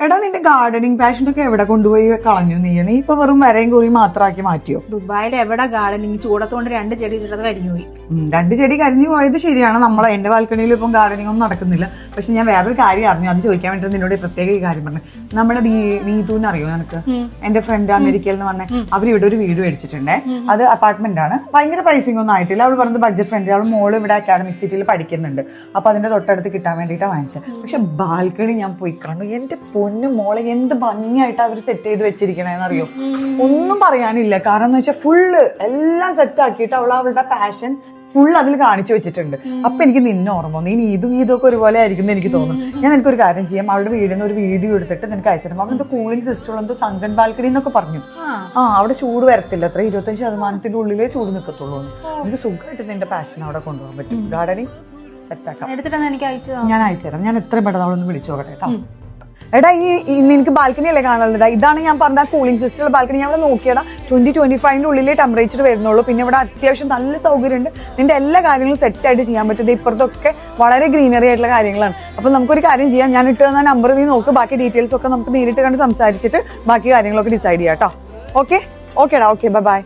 എടാ നിന്റെ ഗാർഡനിങ് പാഷനൊക്കെ എവിടെ കൊണ്ടുപോയി കളഞ്ഞു നീ ഇപ്പൊ വെറും വരയും കുറിയും മാത്രമാക്കി മാറ്റിയോ? ദുബായിൽ എവിടെ ഗാർഡനിങ്? ചൂടത്തോണ്ട് 2 ചെടി ഇട്ടത് കരിഞ്ഞു പോയി. 2 ചെടി കരിഞ്ഞു പോയത് ശരിയാണ്. എന്റെ ബാൽക്കണിയിൽ ഇപ്പം ഗാർഡനിങ് ഒന്നും നടക്കുന്നില്ല. പക്ഷെ ഞാൻ വേറൊരു കാര്യം അറിഞ്ഞു, അത് ചോദിക്കാൻ വേണ്ടി നിന്നോട് പ്രത്യേക ഈ കാര്യം പറഞ്ഞു. നമ്മുടെ നീതുന്ന് അറിയോ നിനക്ക്? എന്റെ ഫ്രണ്ട് അമേരിക്കയിൽ നിന്ന് വന്നേ, അവരിവിടെ ഒരു വീട് മേടിച്ചിട്ടുണ്ടേ. അത് അപ്പാർട്ട്മെന്റ് ആണ്. ഭയങ്കര പ്രൈസിംഗ് ഒന്നും ആയിട്ടില്ല. അവൾ പറഞ്ഞത് ബഡ്ജറ്റ് ഫ്രണ്ട്ലി. അവൾ മോള് ഇവിടെ അക്കാഡമിക് സിറ്റിയിൽ പഠിക്കുന്നുണ്ട്. അപ്പൊ അതിന്റെ തൊട്ടടുത്ത് കിട്ടാൻ വേണ്ടിയിട്ടാണ് വാങ്ങിച്ചത്. പക്ഷെ ബാൽക്കണി ഞാൻ പോയി കാണും, എന്റെ പൊന്നു മോളെ എന്ത് ഭംഗിയായിട്ട് അവർ സെറ്റ് ചെയ്ത് വെച്ചിരിക്കണേന്നറിയോ. ഒന്നും പറയാനില്ല. കാരണം എന്ന് വെച്ചാൽ ഫുള്ള് എല്ലാം സെറ്റ് ആക്കിയിട്ട് അവളുടെ പാഷൻ ഫുൾ അതിൽ കാണിച്ചു വെച്ചിട്ടുണ്ട്. അപ്പൊ എനിക്ക് നിന്നെ ഓർമ്മ വന്നു. ഇനി ഇതൊക്കെ ഒരുപോലെ ആയിരിക്കും എന്ന് എനിക്ക് തോന്നുന്നു. ഞാൻ എനിക്കൊരു കാര്യം ചെയ്യാം, അവളുടെ വീടിൽ നിന്ന് ഒരു വീഡിയോ എടുത്തിട്ട് നിനക്ക് അയച്ചിരുന്നു. അവരുടെ കൂളിംഗ് സിസ്റ്റം എന്തോ സങ്കൻ ബാൽക്കണി എന്നൊക്കെ പറഞ്ഞു. അവിടെ ചൂട് വരത്തില്ല, അത്ര 25% ഉള്ളിലേ ചൂട് നിൽക്കത്തുള്ളൂ. എനിക്ക് സുഖമായിട്ട് നിന്റെ പാഷൻ അവിടെ കൊണ്ടുപോകാൻ പറ്റും. ഗാർഡനിങ് സെറ്റ് ആക്കാം. ഞാൻ അയച്ചുതരാം. ഞാൻ എത്ര പെട്ടെന്ന് അവളൊന്ന് വിളിച്ചു നോക്കട്ടെ കേട്ടോ. എടാ നിനക്ക് ബാൽക്കണി അല്ലേ കാണുന്നത്? ഇതാണ് ഞാൻ പറഞ്ഞ കൂളിംഗ് സിസ്റ്റം ബാൽക്കണി. ഞാൻ ഇവിടെ നോക്കിയടാ 20-25 ഉള്ളിലേ ടെമ്പറേച്ചർ വരുന്നുള്ളൂ. പിന്നെ ഇവിടെ അത്യാവശ്യം നല്ല സൗകര്യമുണ്ട്. നിന്റെ എല്ലാ കാര്യങ്ങളും സെറ്റ് ആയിട്ട് ചെയ്യാൻ പറ്റും. ഇപ്പുറത്തൊക്കെ വളരെ ഗ്രീനറി ആയിട്ടുള്ള കാര്യങ്ങളാണ്. അപ്പൊ നമുക്കൊരു കാര്യം ചെയ്യാം, ഞാൻ ഇട്ട് തന്ന നമ്പർ നീ നോക്ക്. ബാക്കി ഡീറ്റെയിൽസ് ഒക്കെ നമുക്ക് നേരിട്ട് കണ്ട് സംസാരിച്ചിട്ട് ബാക്കി കാര്യങ്ങളൊക്കെ ഡിസൈഡ് ചെയ്യാം കേട്ടോ. ഓക്കെ ഓക്കേടാ, ഓക്കെ ബൈ.